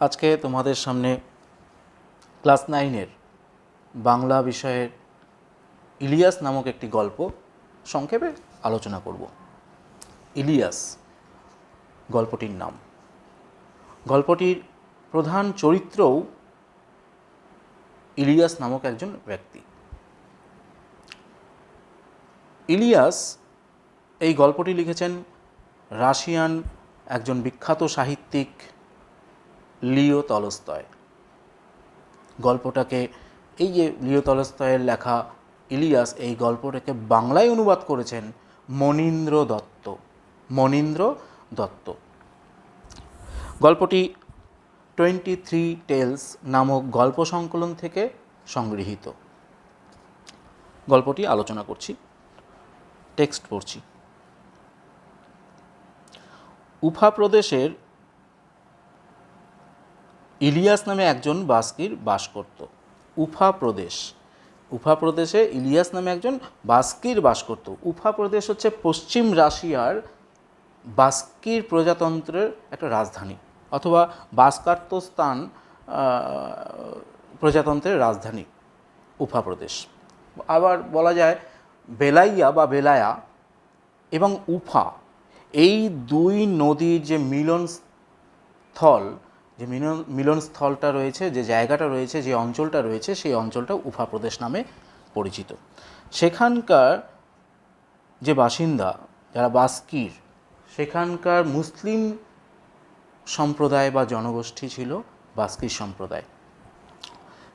আজকে তোমাদের সামনে ক্লাস 9-এর বাংলা বিষয়ের ইলিয়াস নামক একটি গল্প সংক্ষেপে আলোচনা করব। ইলিয়াস গল্পটির নাম। গল্পটির প্রধান চরিত্রও ইলিয়াস নামক একজন ব্যক্তি। ইলিয়াস এই গল্পটি লিখেছেন রাশিয়ান একজন বিখ্যাত সাহিত্যিক লিও তলস্তয়। গল্পটাকে এই যে লিও তলস্তয়ের লেখা ইলিয়াস, এই গল্পটাকে বাংলায় অনুবাদ করেছেন মনীন্দ্র দত্ত। মনীন্দ্র দত্ত। গল্পটি 23 টেলস নামক গল্প সংকলন থেকে সংগৃহীত। গল্পটি আলোচনা করছি, টেক্সট পড়ছি। উফা প্রদেশের ইলিয়াস নামে একজন বাস্কির বাস করত। উফা প্রদেশে ইলিয়াস নামে একজন বাস্কির বাস করত। উফা প্রদেশ হচ্ছে পশ্চিম রাশিয়ার বাস্কির প্রজাতন্ত্রের একটা রাজধানী, অথবা বাস্কার্তস্তান প্রজাতন্ত্রের রাজধানী উফা প্রদেশ। আবার বলা যায় বেলাইয়া বা বেলায়া এবং উফা, এই দুই নদীর যে মিলনস্থলটা রয়েছে, যে জায়গাটা রয়েছে, যে অঞ্চলটা রয়েছে, সেই অঞ্চলটা উফা প্রদেশ নামে পরিচিত। সেখানকার যে বাসিন্দা, যারা বাস্কির, সেখানকার মুসলিম সম্প্রদায় বা জনগোষ্ঠী ছিল বাস্কির সম্প্রদায়।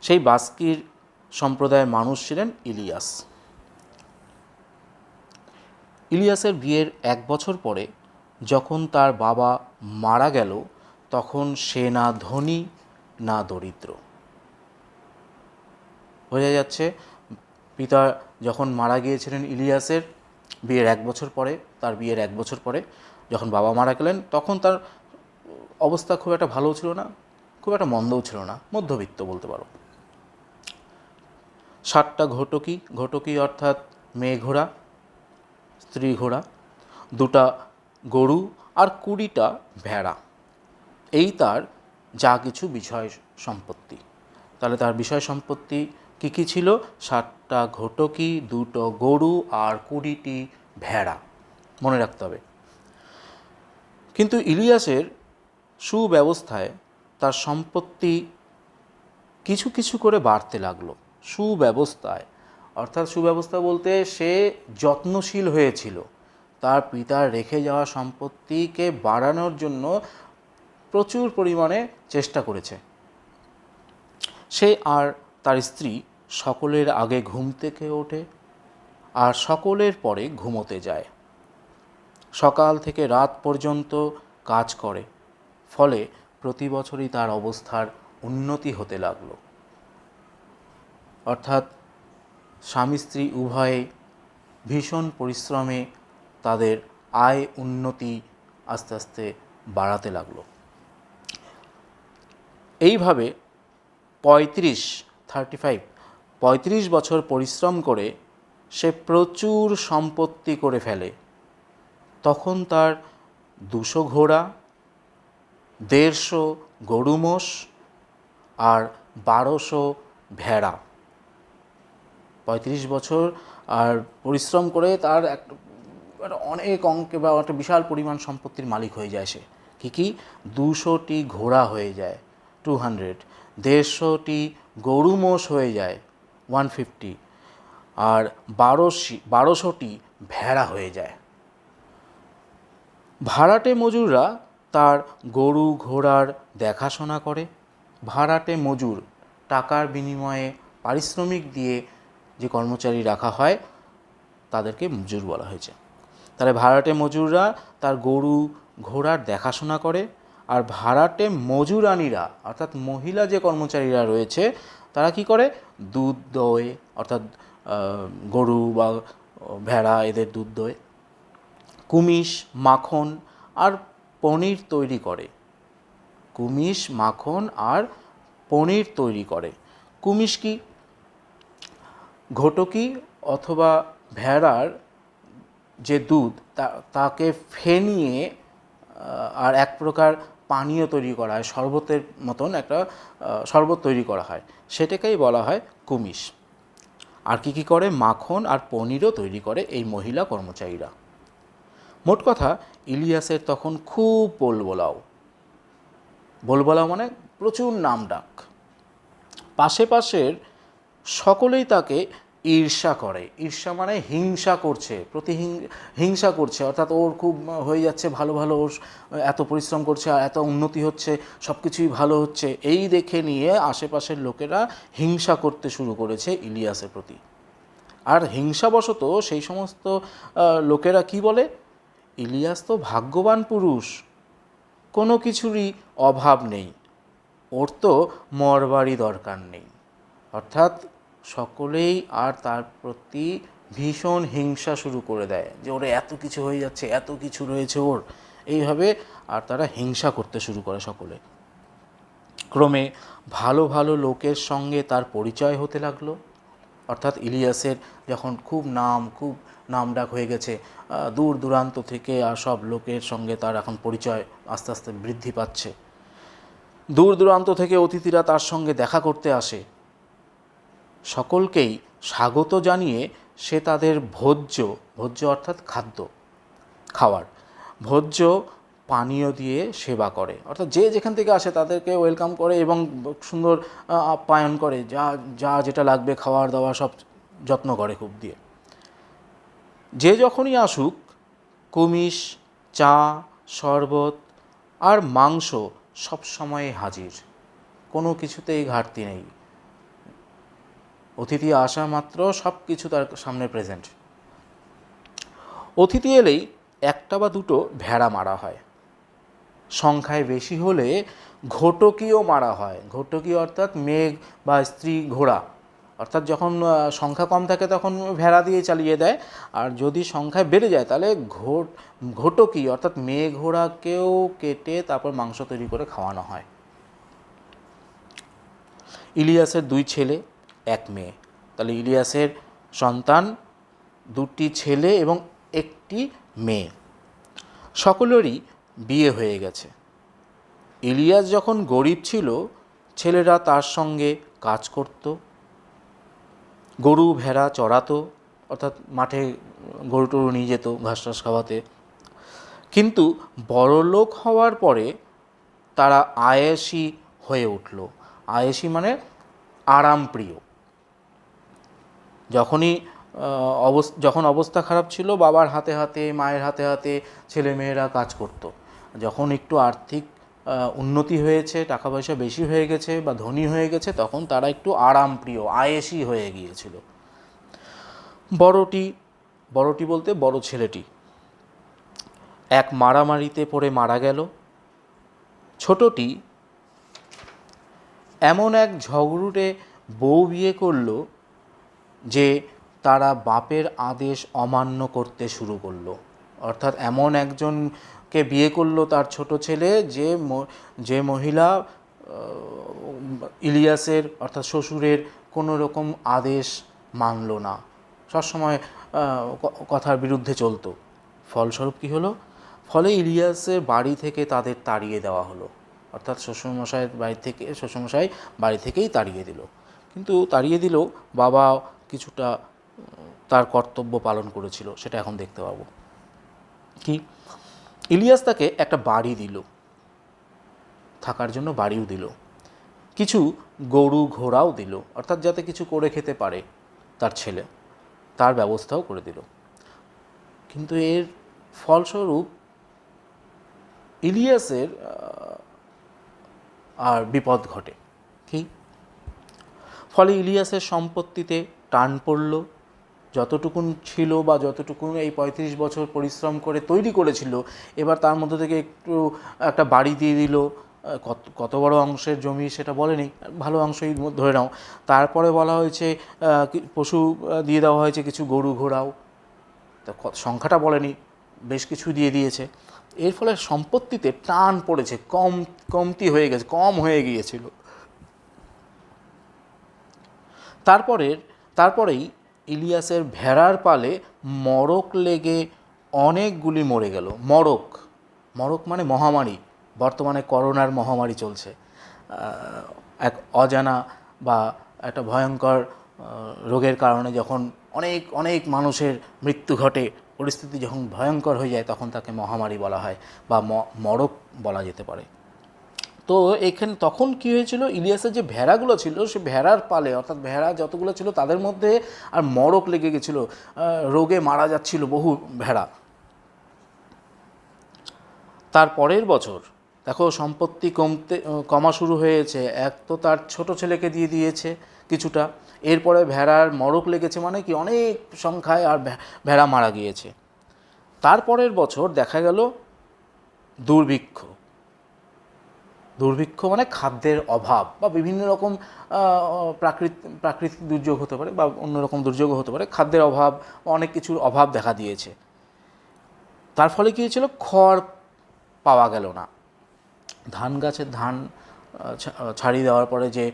সেই বাস্কির সম্প্রদায়ের মানুষ ছিলেন ইলিয়াস। ইলিয়াসের বিয়ের 1 বছর পরে যখন তার বাবা মারা গেল, তখন সে না ধনী না দরিদ্র। বোঝা যাচ্ছে পিতা যখন মারা গিয়েছিলেন ইলিয়াসের বিয়ের 1 বছর পরে, তার বিয়ের 1 বছর পরে যখন বাবা মারা গেলেন, তখন তার অবস্থা খুব একটা ভালো ছিল না, খুব একটা মন্দও ছিল না, মধ্যবিত্ত বলতে পারো। 7টা ঘটকি অর্থাৎ মেয়ে ঘোড়া, স্ত্রী ঘোড়া, 2টা গরু আর 20টা ভেড়া, এই তার যা কিছু বিষয় সম্পত্তি। তাহলে তার বিষয় সম্পত্তি কী কী ছিল? 7টা ঘটকি, 2টো গরু আর 20টি ভেড়া, মনে রাখতে হবে। কিন্তু ইলিয়াসের সুব্যবস্থায় তার সম্পত্তি কিছু কিছু করে বাড়তে লাগলো। সুব্যবস্থায় অর্থাৎ সুব্যবস্থা বলতে সে যত্নশীল হয়েছিল। তার পিতার রেখে যাওয়া সম্পত্তিকে বাড়ানোর জন্য প্রচুর পরিমাণে চেষ্টা করেছে। সে আর তার স্ত্রী সকলের আগে ঘুম থেকে ওঠে আর সকলের পরে ঘুমোতে যায়। সকাল থেকে রাত পর্যন্ত কাজ করে, ফলে প্রতি বছরই তার অবস্থার উন্নতি হতে লাগলো। অর্থাৎ স্বামী স্ত্রী উভয়ে ভীষণ পরিশ্রমে তাদের আয় উন্নতি আস্তে আস্তে বাড়াতে লাগলো। এইভাবে 35 বছর পরিশ্রম করে সে প্রচুর সম্পত্তি করে ফেলে। তখন তার 200 ঘোড়া, 150 গরু মোষ আর 1200 ভেড়া। 35 বছর আর পরিশ্রম করে তার একটা অনেক অঙ্কে বা একটা বিশাল পরিমাণ সম্পত্তির মালিক হয়ে যায় সে। কী 200টি ঘোড়া হয়ে যায় 200, 150টি গরু মোষ হয়ে যায় 150, আর 1200টি ভেড়া হয়ে যায়। ভাড়াটে মজুররা তার গরু ঘোড়ার দেখাশোনা করে। ভাড়াটে মজুর, টাকার বিনিময়ে পারিশ্রমিক দিয়ে যে কর্মচারী রাখা হয় তাদেরকে মজুর বলা হয়েছে। তাহলে ভাড়াটে মজুররা তার গরু ঘোড়ার দেখাশোনা করে, আর ভাড়াটে মজুরানিরা অর্থাৎ মহিলা যে কর্মচারীরা রয়েছে তারা কি করে? দুধ দোয়, অর্থাৎ গরু বা ভেড়া এদের দুধ দোয়, কুমিশ, মাখন আর পনির তৈরি করে। কুমিশ, মাখন আর পনির তৈরি করে। কুমিশ কি? ঘটকি অথবা ভেড়ার যে দুধ তাকে ফেনিয়ে আর এক প্রকার পানীয় তৈরি করা হয়, শরবতের মতন একটা শরবত তৈরি করা হয়, সেটাকেই বলা হয় কুমিস। আর কি করে, মাখন আর পনিরও তৈরি করে এই মহিলা কর্মচারীরা। মোট কথা, ইলিয়াসের তখন খুব বলবলাও মানে প্রচুর নাম ডাক। পাশের সকলেই তাকে ঈর্ষা করে। ঈর্ষা মানে হিংসা করছে, হিংসা করছে, অর্থাৎ ওর খুব হয়ে যাচ্ছে ভালো ভালো, ওর এত পরিশ্রম করছে আর এত উন্নতি হচ্ছে, সব কিছুই ভালো হচ্ছে, এই দেখে নিয়ে আশেপাশের লোকেরা হিংসা করতে শুরু করেছে ইলিয়াসের প্রতি। আর হিংসাবশত সেই সমস্ত লোকেরা কি বলে, ইলিয়াস তো ভাগ্যবান পুরুষ, কোনো কিছুরই অভাব নেই, ওর তো মরবারই দরকার নেই। অর্থাৎ সকলেই আর তার প্রতি ভীষণ হিংসা শুরু করে দেয় যে ওর এত কিছু হয়ে যাচ্ছে, এত কিছু রয়েছে ওর, এইভাবে আর তারা হিংসা করতে শুরু করে সকলে। ক্রমে ভালো ভালো লোকের সঙ্গে তার পরিচয় হতে লাগলো। অর্থাৎ ইলিয়াসের যখন খুব নামডাক হয়ে গেছে, দূর দূরান্ত থেকে আর সব লোকের সঙ্গে তার এখন পরিচয় আস্তে আস্তে বৃদ্ধি পাচ্ছে। দূর দূরান্ত থেকে অতিথিরা তার সঙ্গে দেখা করতে আসে। সকলকেই স্বাগত জানিয়ে সে তাদের ভোজ্য অর্থাৎ খাওয়ার ভোজ্য পানীয় দিয়ে সেবা করে। অর্থাৎ যে যেখান থেকে আসে তাদেরকে ওয়েলকাম করে এবং সুন্দর আপ্যায়ন করে, যা যেটা লাগবে খাওয়ার দাওয়া সব যত্ন করে খুব দিয়ে। যে যখনই আসুক, কুমিস, চা, শরবত আর মাংস সব সময় হাজির, কোনো কিছুতেই ঘাটতি নেই। অতিথি আসা মাত্র সব কিছু তার সামনে প্রেজেন্ট। অতিথি এলেই একটা বা দুটো ভেড়া মারা হয়, সংখ্যায় বেশি হলে ঘটকিও মারা হয়। ঘটকি অর্থাৎ মেঘ বা স্ত্রী ঘোড়া, অর্থাৎ যখন সংখ্যা কম থাকে তখন ভেড়া দিয়ে চালিয়ে দেয়, আর যদি সংখ্যায় বেড়ে যায় তাহলে ঘটকি অর্থাৎ মেঘ ঘোড়াকেও কেটে তারপর মাংস তৈরি করে খাওয়ানো হয়। ইলিয়াসের 2 ছেলে 1 মেয়ে, তাহলে ইলিয়াসের সন্তান 2টি ছেলে এবং 1টি মেয়ে, সকলেরই বিয়ে হয়ে গেছে। ইলিয়াস যখন গরিব ছিল, ছেলেরা তার সঙ্গে কাজ করত, গরু ভেড়া চড়াতো, অর্থাৎ মাঠে গরু টরু নিয়ে যেত ঘাস টাস খাওয়াতে। কিন্তু বড়লোক হওয়ার পরে তারা আয়েশি হয়ে উঠল। আয়েশি মানে আরামপ্রিয়। যখন অবস্থা খারাপ ছিল, বাবার হাতে হাতে মায়ের হাতে হাতে ছেলে মেয়েরা কাজ করত। যখন একটু আর্থিক উন্নতি হয়েছে, টাকা পয়সা বেশি হয়ে গেছে বা ধনী হয়ে গেছে, তখন তারা একটু আরামপ্রিয় আয়েশি হয়ে গিয়েছিল। বড়টি বলতে বড় ছেলেটি এক মারামারিতে পড়ে মারা গেল। ছোটটি এমন এক ঝগড়ুটে বউ বিয়ে করল যে তারা বাপের আদেশ অমান্য করতে শুরু করলো। অর্থাৎ এমন একজনকে বিয়ে করলো তার ছোট ছেলে, যে মহিলা ইলিয়াসের অর্থাৎ শ্বশুরের কোনো রকম আদেশ মানল না, সবসময় কথার বিরুদ্ধে চলতো। ফলস্বরূপ কী হলো? ফলে ইলিয়াসের বাড়ি থেকে তাদের তাড়িয়ে দেওয়া হলো। অর্থাৎ শ্বশুরমশাই বাড়ি থেকেই তাড়িয়ে দিল। কিন্তু তাড়িয়ে দিলেও বাবা কিছুটা তার কর্তব্য পালন করেছিল, সেটা এখন দেখতে পাবো। কি, ইলিয়াস তাকে একটা বাড়ি দিল, থাকার জন্য বাড়িও দিল, কিছু গরু ঘোড়াও দিল, অর্থাৎ যাতে কিছু করে খেতে পারে তার ছেলে, তার ব্যবস্থাও করে দিল। কিন্তু এর ফলস্বরূপ ইলিয়াসের আর বিপদ ঘটে। কি? ফলে ইলিয়াসের সম্পত্তিতে টান পড়ল। যতটুকুন ছিল বা যতটুকুন এই 35 বছর পরিশ্রম করে তৈরি করেছিল, এবার তার মধ্যে থেকে একটা বাড়ি দিয়ে দিল। কত বড় অংশের জমি সেটা বলেনি, ভালো অংশই ধরে নাও। তারপরে বলা হয়েছে পশু দিয়ে দেওয়া হয়েছে, কিছু গরু ঘোড়াও, তা সংখ্যাটা বলেনি, বেশ কিছু দিয়ে দিয়েছে। এর ফলে সম্পত্তিতে টান পড়েছে, কম হয়ে গিয়েছিল। তারপরেই ইলিয়াসের ভেড়ার পালে মড়ক লেগে অনেকগুলি মরে গেল। মড়ক মানে মহামারী, বর্তমানে করোনার মহামারী চলছে, এক অজানা বা একটা ভয়ঙ্কর রোগের কারণে যখন অনেক অনেক মানুষের মৃত্যু ঘটে, পরিস্থিতি যখন ভয়ঙ্কর হয়ে যায়, তখন তাকে মহামারী বলা হয় বা মরক বলা যেতে পারে। তো এখানে তখন কী হয়েছিল, ইলিয়াসের যে ভেড়াগুলো ছিল, সে ভেড়ার পালে অর্থাৎ ভেড়া যতগুলো ছিল তাদের মধ্যে আর মরক লেগে গেছিলো, রোগে মারা যাচ্ছিল বহু ভেড়া। তার পরের বছর দেখো সম্পত্তি কমা শুরু হয়েছে। এক তো তার ছোট ছেলেকে দিয়ে দিয়েছে কিছুটা, এরপরে ভেড়ার মরক লেগেছে, মানে কি অনেক সংখ্যায় আর ভেড়া মারা গিয়েছে। তারপরের বছর দেখা গেল দুর্ভিক্ষ। দুর্ভিক্ষ মানে খাদ্যের অভাব বা বিভিন্ন রকম প্রাকৃতিক দুর্যোগ হতে পারে বা অন্যরকম দুর্যোগও হতে পারে, খাদ্যের অভাব, অনেক কিছুর অভাব দেখা দিয়েছে। তার ফলে কী হয়েছিল, খড় পাওয়া গেল না। ধান গাছের ধান ছাড়িয়ে দেওয়ার পরে যে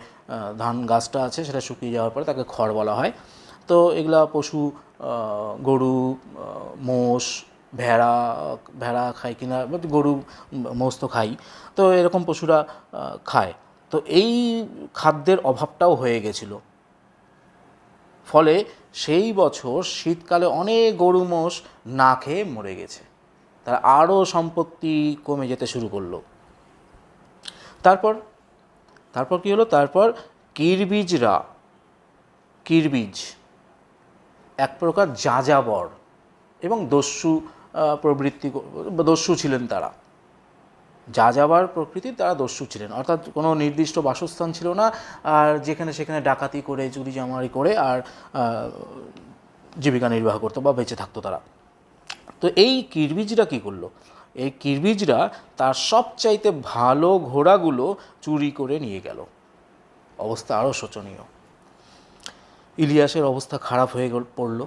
ধান গাছটা আছে সেটা শুকিয়ে যাওয়ার পরে তাকে খড় বলা হয়। তো এগুলা পশু, গরু, মোষ, ভেড়া খায় কিনা, গরু মোষ তো খাই, তো এরকম পশুরা খায়। তো এই খাদ্যের অভাবটাও হয়ে গেছিল, ফলে সেই বছর শীতকালে অনেক গরু মোষ না খেয়ে মরে গেছে। তারা আরও সম্পত্তি কমে যেতে শুরু করলো। তারপর কী হলো, তারপর কিরবিজ এক প্রকার যাযাবর এবং দস্যু ছিলেন তারা। যাযাবর প্রকৃতির তারা দস্যু ছিলেন, অর্থাৎ কোনো নির্দিষ্ট বাসস্থান ছিল না, আর যেখানে সেখানে ডাকাতি করে চুরি চামারি করে আর জীবিকা নির্বাহ করতো বা বেঁচে থাকতো তারা। তো এই কিরবিজরা কী করলো, এই কিরবিজরা তার সবচাইতে ভালো ঘোড়াগুলো চুরি করে নিয়ে গেল। অবস্থা আরও শোচনীয়। ইলিয়াসের অবস্থা খারাপ হয়ে পড়ল।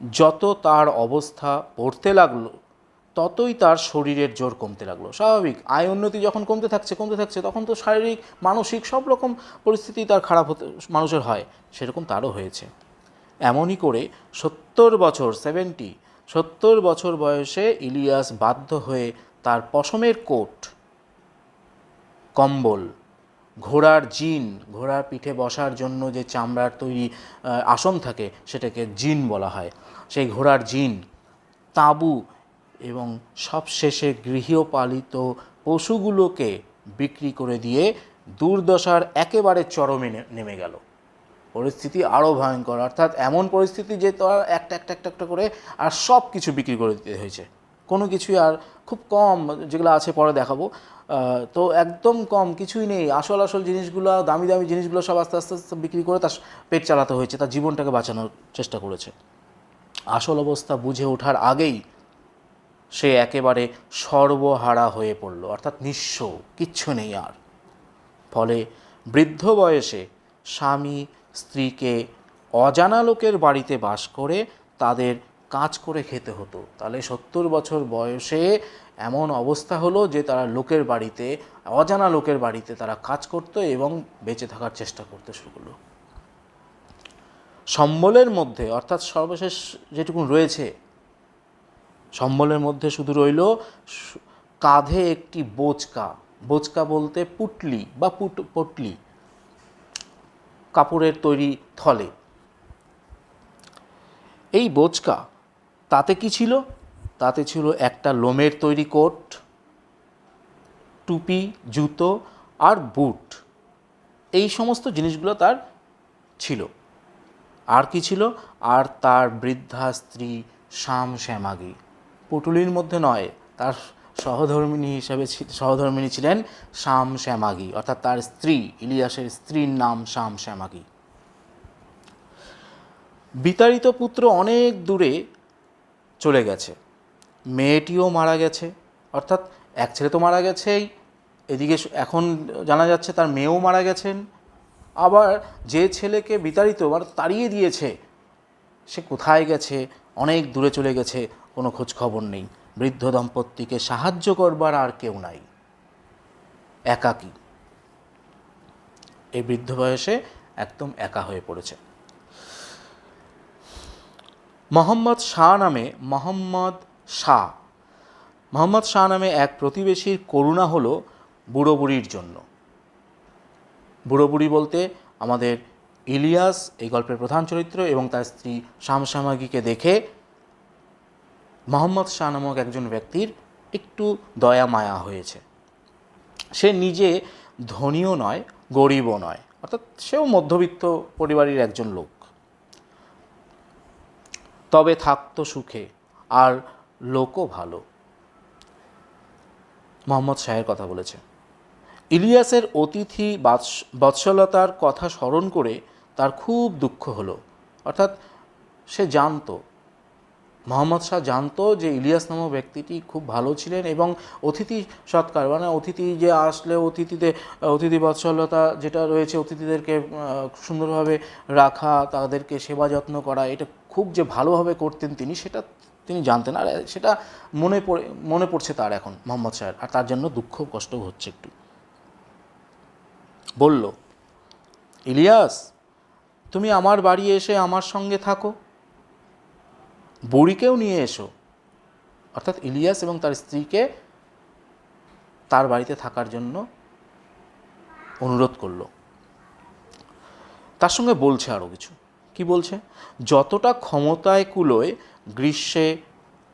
যত তার অবস্থা পড়তে লাগলো, ততই তার শরীরের জোর কমতে লাগলো। স্বাভাবিক, আয় উন্নতি যখন কমতে থাকছে তখন তো শারীরিক মানসিক সব রকম পরিস্থিতি তার খারাপ হতে মানুষের হয়, সেরকম তারও হয়েছে। এমনই করে 70 বছর বয়সে ইলিয়াস বাধ্য হয়ে তার পশমের কোট, কম্বল, ঘোড়ার ঘোড়ার পিঠে বসার জন্য যে চামড়ার তৈরি আসন থাকে সেটাকে জিন বলা হয়, সেই ঘোড়ার তাঁবু এবং সবশেষে গৃহপালিত পশুগুলোকে বিক্রি করে দিয়ে দুর্দশার একেবারে চরমে নেমে গেল। পরিস্থিতি আরও ভয়ঙ্কর, অর্থাৎ এমন পরিস্থিতি যে তার একটা করে আর সব কিছু বিক্রি করে দিতে হয়েছে। কোনো কিছুই আর, খুব কম যেগুলো আছে পরে দেখাবো, তো একদম কম, কিছুই নেই। আসল জিনিসগুলো, দামি জিনিসগুলো সব আস্তে আস্তে বিক্রি করে তার পেট চালাতে হয়েছে, তার জীবনটাকে বাঁচানোর চেষ্টা করেছে। আসল অবস্থা বুঝে ওঠার আগেই সে একেবারে সর্বহারা হয়ে পড়ল, অর্থাৎ নিঃস্ব, কিচ্ছু নেই আর। ফলে বৃদ্ধ বয়সে স্বামী স্ত্রীকে অজানা লোকের বাড়িতে বাস করে তাদের কাজ করে খেতে হতো। তাহলে 70 বছর বয়সে এমন অবস্থা হলো যে তারা অজানা লোকের বাড়িতে তারা কাজ করতো এবং বেঁচে থাকার চেষ্টা করতে শুরু করলো। সম্বলের মধ্যে, অর্থাৎ সর্বশেষ যেটুকু রয়েছে, সম্বলের মধ্যে শুধু রইল কাঁধে একটি বোচকা বলতে পুটলি বা পটলি, কাপড়ের তৈরি থলে। এই বোচকা, তাতে কি ছিল? তাতে ছিল একটা লোমের তৈরি কোট, টুপি, জুতো আর বুট। এই সমস্ত জিনিসগুলো তার ছিল। আর কি ছিল? আর তার বৃদ্ধা স্ত্রী শ্যামাগী, পুটুলির মধ্যে নয়, তার সহধর্মিণী ছিলেন শ্যামাগী, অর্থাৎ তার স্ত্রী, ইলিয়াসের স্ত্রীর নাম শ্যামাগী। বিতাড়িত পুত্র অনেক দূরে চলে গেছে, মেয়েটিও মারা গেছে, অর্থাৎ এক ছেলে তো মারা গেছেই, এদিকে এখন জানা যাচ্ছে তার মেয়েও মারা গেছেন। আবার যে ছেলেকে বিতাড়িত মানে তাড়িয়ে দিয়েছে, সে কোথায় গেছে, অনেক দূরে চলে গেছে, কোনো খোঁজ খবর নেই। বৃদ্ধ দম্পতিকে সাহায্য করবার আর কেউ নাই, একাকী। এই বৃদ্ধ বয়সে একদম একা হয়ে পড়েছে। মোহাম্মদ শাহ মোহাম্মদ শাহ নামে এক প্রতিবেশীর করুণা হলো বুড়ো বুড়ির জন্য। বুড়ো বুড়ি বলতে আমাদের ইলিয়াস এই গল্পের প্রধান চরিত্র এবং তার স্ত্রী শামশামাগিকে দেখে মোহাম্মদ শাহ নামক একজন ব্যক্তির একটু দয়া মায়া হয়েছে। সে নিজে ধনীও নয়, গরিবও নয়, অর্থাৎ সেও মধ্যবিত্ত পরিবারের একজন লোক, তবে থাকতো সুখে, আর লোকও ভালো। মোহাম্মদ শাহের কথা বলেছে। ইলিয়াসের অতিথি বৎসলতার কথা স্মরণ করে তার খুব দুঃখ হলো। অর্থাৎ সে জানতো, মোহাম্মদ শাহ জানতো যে ইলিয়াস নামক ব্যক্তিটি খুব ভালো ছিলেন এবং অতিথি সৎকার, মানে অতিথি যে আসলে অতিথি বৎসলতা যেটা রয়েছে, অতিথিদেরকে সুন্দরভাবে রাখা, তাদেরকে সেবা যত্ন করা, এটা খুব যে ভালোভাবে করতেন তিনি, সেটা তিনি জানতেন। আর সেটা মনে পড়ছে তার এখন মোহাম্মদ শাহের, আর তার জন্য দুঃখ কষ্ট হচ্ছে একটু। বলল, ইলিয়াস, তুমি আমার বাড়ি এসে আমার সঙ্গে থাকো, বুড়িকেও নিয়ে এসো। অর্থাৎ ইলিয়াস এবং তার স্ত্রীকে তার বাড়িতে থাকার জন্য অনুরোধ করলো। তার সঙ্গে বলছে আরও কিছু। কি বলছে? যতটা ক্ষমতায় কুলোয় গ্রীষ্মে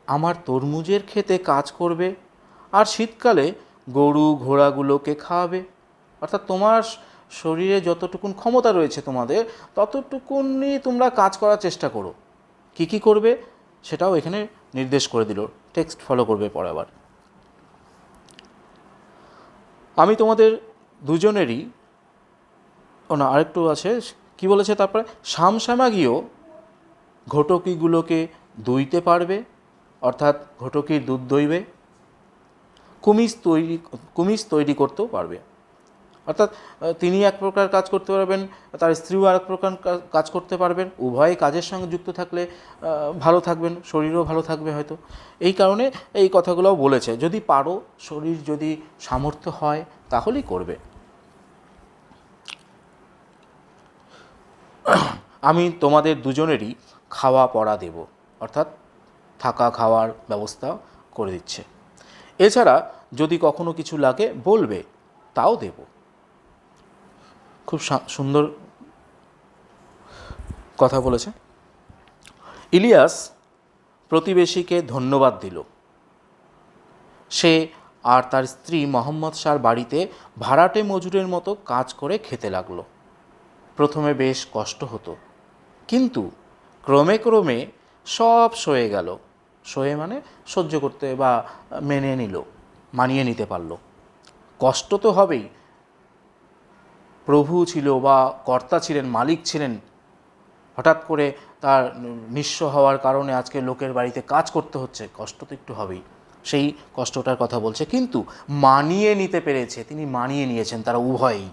আমার তরমুজের ক্ষেতে কাজ করবে, আর শীতকালে গরু ঘোড়াগুলোকে খাওয়াবে। অর্থাৎ তোমার শরীরে যতটুকুন ক্ষমতা রয়েছে তোমাদের, ততটুকুনই তোমরা কাজ করার চেষ্টা করো। কি কি করবে সেটাও এখানে নির্দেশ করে দিল। টেক্সট ফলো করবে পরে আবার। আমি তোমাদের দুজনেরই আরেকটু আছে, কি বলেছে তারপরে, শামশামাগিও ঘটকিগুলোকে দুইতে পারবে, অর্থাৎ ঘটকির দুধ দইবে, কুমিজ তৈরি করতেও পারবে। অর্থাৎ তিনি এক প্রকার কাজ করতে পারবেন, তার স্ত্রীও আরেক প্রকার কাজ করতে পারবেন। উভয়ে কাজের সঙ্গে যুক্ত থাকলে ভালো থাকবেন, শরীরও ভালো থাকবে হয়তো। এই কারণে এই কথাগুলোও বলেছে, যদি পারো, শরীর যদি সামর্থ্য হয় তাহলেই করবে। আমি তোমাদের দুজনেরই খাওয়া পড়া দেব, অর্থাৎ থাকা খাওয়ার ব্যবস্থা করে দিচ্ছে। এছাড়া যদি কখনো কিছু লাগে বলবে, তাও দেব। খুব সুন্দর কথা বলেছে। ইলিয়াস প্রতিবেশীকে ধন্যবাদ দিল। সে আর তার স্ত্রী মোহাম্মদ শাহর বাড়িতে ভাড়াটে মজুরের মতো কাজ করে খেতে লাগলো। প্রথমে বেশ কষ্ট হতো, কিন্তু ক্রমে ক্রমে সব সয়ে গেল। সয়ে মানে সহ্য করতে বা মানিয়ে নিতে পারল। কষ্ট তো হবেই, প্রভু ছিল বা কর্তা ছিলেন, মালিক ছিলেন, হঠাৎ করে তার নিঃস্ব হওয়ার কারণে আজকে লোকের বাড়িতে কাজ করতে হচ্ছে, কষ্ট তো একটু হবেই। সেই কষ্টটার কথা বলছে, কিন্তু মানিয়ে নিতে পেরেছে, তিনি মানিয়ে নিয়েছেন, তারা উভয়ই।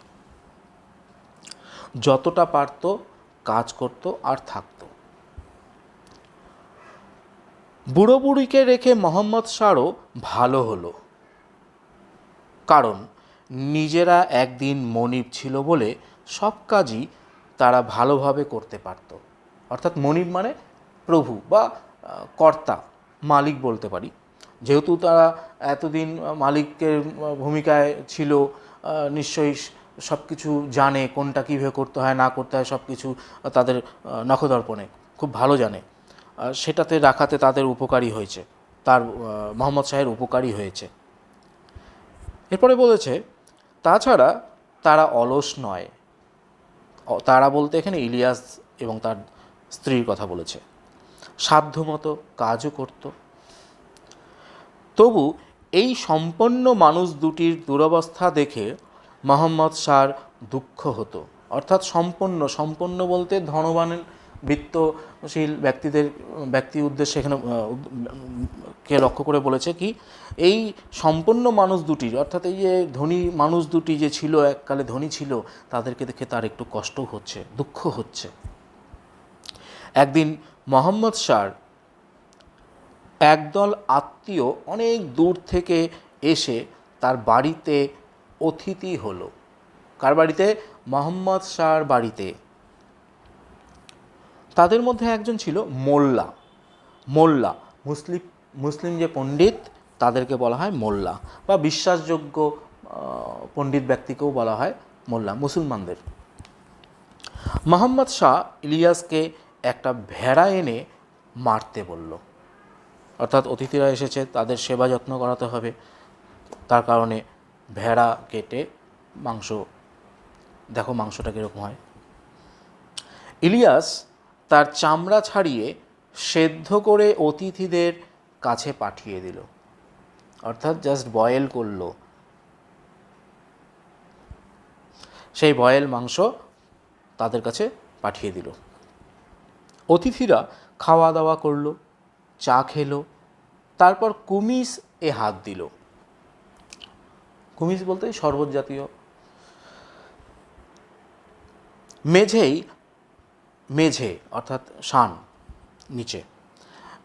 যতটা পারত কাজ করত আর থাকত। বুড়ো বুড়িকে রেখে মোহাম্মদ শাহরও ভালো হলো, কারণ নিজেরা একদিন মনিব ছিল বলে সব কাজই তারা ভালোভাবে করতে পারত। অর্থাৎ মনিব মানে প্রভু বা কর্তা, মালিক বলতে পারি। যেহেতু তারা এতদিন মালিকের ভূমিকায় ছিল, নিশ্চয়ই সব কিছু জানে, কোনটা কীভাবে করতে হয় না করতে হয় সব কিছু তাদের নখদর্পণে খুব ভালো জানে। সেটাতে রাখাতে তাদের উপকারী হয়েছে, তার মোহাম্মদ শাহের উপকারী হয়েছে। এরপরে বলেছে, তাছাড়া তারা অলস নয়। তারা বলতে এখানে ইলিয়াস এবং তার স্ত্রীর কথা বলেছে। সাধ্যমতো কাজও করত। তবু এই সম্পন্ন মানুষ দুটির দুরবস্থা দেখে মোহাম্মদ শাহর দুঃখ হতো। অর্থাৎ সম্পন্ন বলতে ধনবান বিত্তশীল ব্যক্তি উদ্দেশ্যে এখানে কে লক্ষ্য করে বলেছে কি, এই সম্পন্ন মানুষ দুটির, অর্থাৎ এই যে ধনী মানুষ দুটি যে ছিল, এককালে ধনী ছিল, তাদেরকে দেখে তার একটু কষ্ট হচ্ছে, দুঃখ হচ্ছে। একদিন মোহাম্মদ শাহর একদল আত্মীয় অনেক দূর থেকে এসে তার বাড়িতে অতিথি হলো। কার বাড়িতে? মোহাম্মদ শাহর বাড়িতে। তাদের মধ্যে একজন ছিল মোল্লা। মুসলিম যে পণ্ডিত, তাদেরকে বলা হয় মোল্লা, বা বিশ্বাসযোগ্য পণ্ডিত ব্যক্তিকেও বলা হয় মোল্লা, মুসলমানদের। মোহাম্মদ শাহ ইলিয়াসকে একটা ভেড়া এনে মারতে বলল, অর্থাৎ অতিথিরা এসেছে, তাদের সেবা যত্ন করাতে হবে, তার কারণে ভেড়া কেটে মাংস, দেখো মাংসটা কীরকম হয়। ইলিয়াস তার চামড়া ছাড়িয়ে সেদ্ধ করে অতিথিদের কাছে পাঠিয়ে দিল, অর্থাৎ জাস্ট বয়েল করলো। সেই বয়েল মাংস তাদের কাছে পাঠিয়ে দিল। অতিথিরা খাওয়া দাওয়া করলো, চা খেলো, তারপর কুমিস এ হাত দিল। কুমিস বলতে শরবত জাতীয়। মেঝে অর্থাৎ শান, নিচে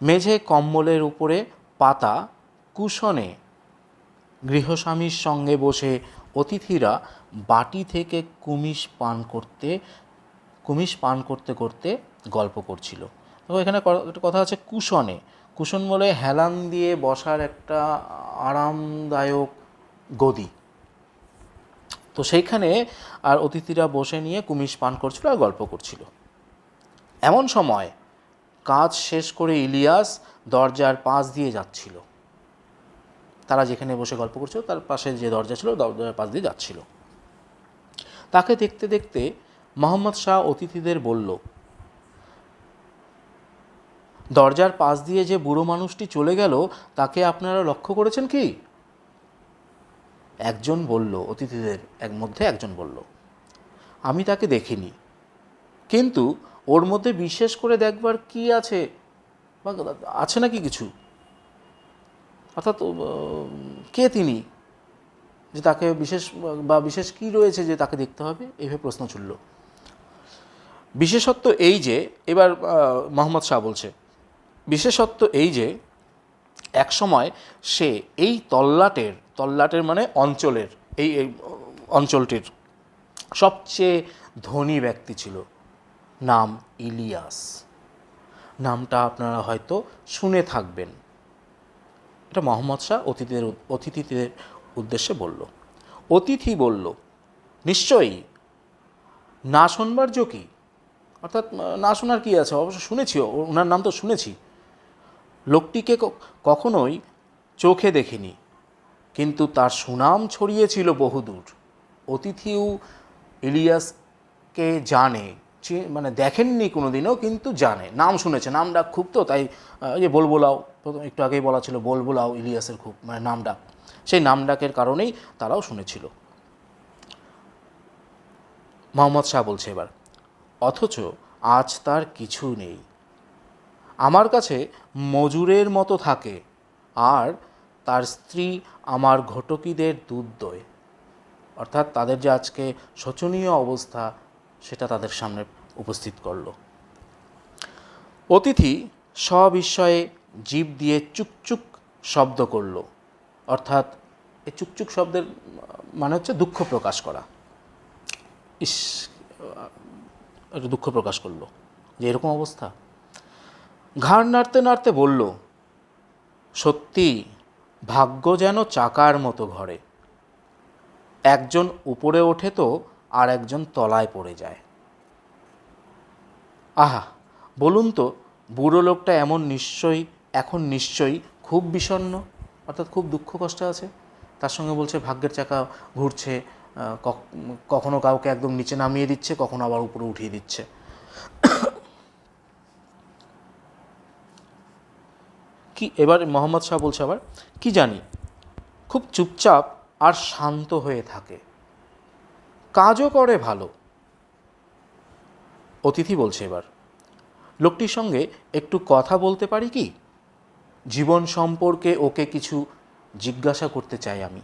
মেঝে কম্বলের উপরে পাতা কুশনে গৃহস্বামীর সঙ্গে বসে অতিথিরা বাটি থেকে কুমিস পান করতে করতে গল্প করছিল। তো এখানে একটা কথা আছে কুশনে। কুশন বলে হেলান দিয়ে বসার একটা আরামদায়ক গদি। তো সেইখানে আর অতিথিরা বসে নিয়ে কুমিস পান করছিল আর গল্প করছিল। এমন সময় কাজ শেষ করে ইলিয়াস দরজার পাশ দিয়ে যাচ্ছিল। তারা যেখানে বসে গল্প করছিল তার পাশে যে দরজা ছিল, দরজার পাশ দিয়ে যাচ্ছিল। তাকে দেখতে দেখতে মোহাম্মদ শাহ অতিথিদের বলল, দরজার পাশ দিয়ে যে বুড়ো মানুষটি চলে গেল তাকে আপনারা লক্ষ্য করেছেন কি? একজন বলল, অতিথিদের মধ্যে একজন বলল, আমি তাকে দেখিনি, কিন্তু ওর মধ্যে বিশেষ করে দেখবার কি আছে, বা আছে নাকি কিছু, অর্থাৎ কে তিনি, যে তাকে বিশেষ কি রয়েছে যে তাকে দেখতে হবে, এইভাবে প্রশ্ন ছুড়ল। বিশেষত্ব এই যে, এবার মোহাম্মদ শাহ বলছে, বিশেষত্ব এই যে এক সময় সে এই তল্লাটের মানে অঞ্চলের, এই অঞ্চলটির সবচেয়ে ধনী ব্যক্তি ছিল, নাম ইলিয়াস। নামটা আপনারা হয়তো শুনে থাকবেন। এটা মোহাম্মদ শাহ অতিথিদের উদ্দেশ্যে বলল। অতিথি বলল, নিশ্চয়ই, না শোনবার জো কি, অর্থাৎ না শোনার কি আছে, অবশ্য শুনেছি, ওনার নাম তো শুনেছি। লোকটিকে কখনোই চোখে দেখিনি, কিন্তু তার সুনাম ছড়িয়েছিল বহুদূর। অতিথিও ইলিয়াসকে জানে, মানে দেখেননি কোনোদিনও, কিন্তু জানে, নাম শুনেছে, নাম ডাক খুব, তো তাই যে বলবোলাও, প্রথম একটু আগেই বলা ছিল, বলবোলাও ইলিয়াসের খুব মানে নাম ডাক, সেই নাম ডাকের কারণেই তারাও শুনেছিল। মোহাম্মদ শাহ বলছে এবার, অথচ আজ তার কিছু নেই। আমার কাছে মজুরের মতো থাকে, আর তার স্ত্রী আমার ঘটকিদের দুধ দোয়। অর্থাৎ তাদের যে আজকে শোচনীয় অবস্থা সেটা তাদের সামনে উপস্থিত করল। অতিথি সবিস্ময়ে জিভ দিয়ে চুকচুক শব্দ করল, অর্থাৎ এই চুকচুক শব্দের মানে হচ্ছে দুঃখ প্রকাশ করা। একটু দুঃখ প্রকাশ করলো যে এরকম অবস্থা। ঘাড় নাড়তে নাড়তে বলল, সত্যি ভাগ্য যেন চাকার মতো ঘরে, একজন উপরে ওঠে তো আর একজন তলায় পড়ে যায়। আহা, বলুন তো, বুড়ো লোকটা এখন নিশ্চয়ই খুব বিষণ্ণ, অর্থাৎ খুব দুঃখ কষ্টে আছে। তার সঙ্গে বলছে ভাগ্যের চাকা ঘুরছে, কখনো কাউকে একদম নিচে নামিয়ে দিচ্ছে, কখনো আবার উপরে উঠিয়ে দিচ্ছে। কি এবার মোহাম্মদ শাহ বলছে আবার, কি জানি, খুব চুপচাপ আর শান্ত হয়ে থাকে, কাজও করে ভালো। অতিথি বলছে এবার, লোকটির সঙ্গে একটু কথা বলতে পারি কি? জীবন সম্পর্কে ওকে কিছু জিজ্ঞাসা করতে চাই আমি।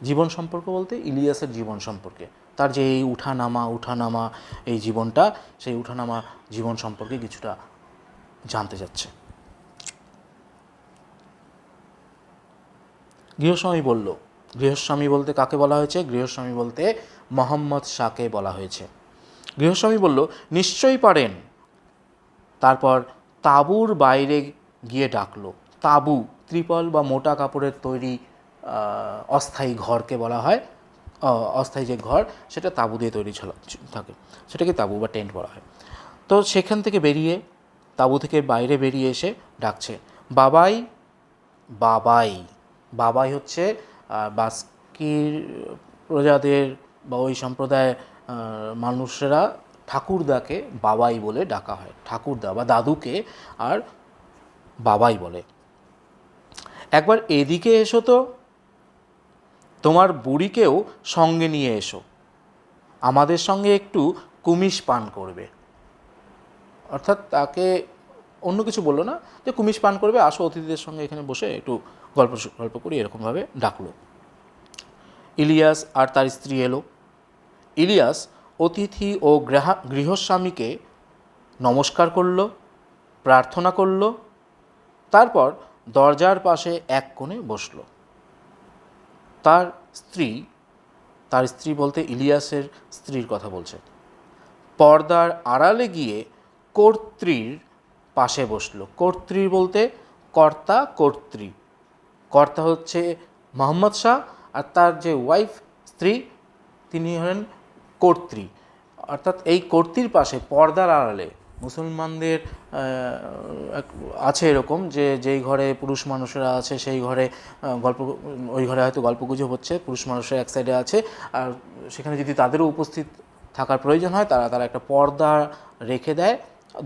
জীবন সম্পর্ক বলতে ইলিয়াসের জীবন সম্পর্কে, তার যে এই উঠানামা এই জীবনটা, সেই উঠানামা জীবন সম্পর্কে কিছুটা জানতে যাচ্ছে। গৃহস্বামী বলল, গৃহস্বামী বলতে কাকে বলা হয়েছে? গৃহস্বামী বলতে মোহাম্মদ শাহকে বলা হয়েছে। গৃহস্বামী বলল, নিশ্চয়ই পারেন। তারপর তাঁবুর বাইরে গিয়ে ডাকলো। ত্রিপল বা মোটা কাপড়ের তৈরি অস্থায়ী ঘরকে বলা হয়, অস্থায়ী যে ঘর সেটা তাঁবু দিয়ে তৈরি থাকে, সেটাকে তাঁবু বা টেন্ট বলা হয়। তো সেখান থেকে বেরিয়ে, তাঁবু থেকে বাইরে বেরিয়ে এসে ডাকছে, বাবাই বাবাই। বাবাই হচ্ছে বাস্কির প্রজাদের বা ওই সম্প্রদায়ের মানুষেরা ঠাকুরদাকে বাবাই বলে ডাকা হয়, ঠাকুরদা বা দাদুকে আর বাবাই বলে। একবার এদিকে এসো তো, তোমার বুড়িকেও সঙ্গে নিয়ে এসো, আমাদের সঙ্গে একটু কুমিশ পান করবে। অর্থাৎ তাকে অন্য কিছু বললো না, যে কুমিশ পান করবে, আসো অতিথিদের সঙ্গে এখানে বসে একটু গল্প করি, এরকমভাবে ডাকলো। ইলিয়াস আর তার স্ত্রী এলো। ইলিয়াস অতিথি ও গৃহস্বামীকে নমস্কার করল, প্রার্থনা করল, তারপর দরজার পাশে এক কোণে বসল। তার স্ত্রী বলতে ইলিয়াসের স্ত্রীর কথা বলছে, পর্দার আড়ালে গিয়ে কর্ত্রীর পাশে বসলো। কর্ত্রী বলতে কর্তা, কর্ত্রী। কর্তা হচ্ছে মোহাম্মদ শাহ, আর তার যে ওয়াইফ, স্ত্রী, তিনি হলেন কর্ত্রী। অর্থাৎ এই কর্ত্রীর পাশে পর্দার আড়ালে, মুসলমানদের আছে এরকম যে যেই ঘরে পুরুষ মানুষেরা আছে সেই ঘরে ওই ঘরে হয়তো গল্পগুজব হচ্ছে, পুরুষ মানুষের এক সাইডে আছে, আর সেখানে যদি তাদেরও উপস্থিত থাকার প্রয়োজন হয় তারা একটা পর্দা রেখে দেয়,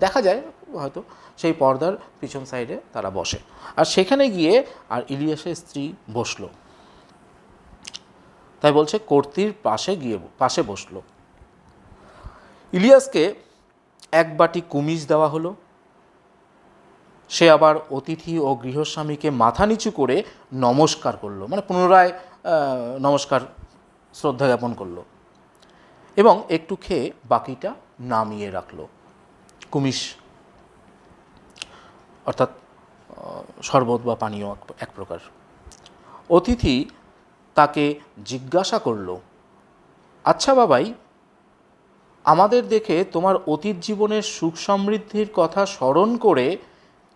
দেখা যায় হয়তো সেই পর্দার পিছন সাইডে তারা বসে। আর সেখানে গিয়ে আর ইলিয়াসের স্ত্রী বসলো, তাই বলছে কর্ত্রীর পাশে বসলো। ইলিয়াসকে এক বাটি কুমিজ দেওয়া হলো। সে আবার অতিথি ও গৃহস্বামীকে মাথা নিচু করে নমস্কার করলো, মানে পুনরায় নমস্কার, শ্রদ্ধা জ্ঞাপন করলো, এবং একটু খেয়ে বাকিটা নামিয়ে রাখলো। কুমিশ অর্থাৎ শরবত বা পানীয় এক প্রকার। অতিথি তাকে জিজ্ঞাসা করল, আচ্ছা বাবাই, আমাদের দেখে তোমার অতীত জীবনের সুখ সমৃদ্ধির কথা স্মরণ করে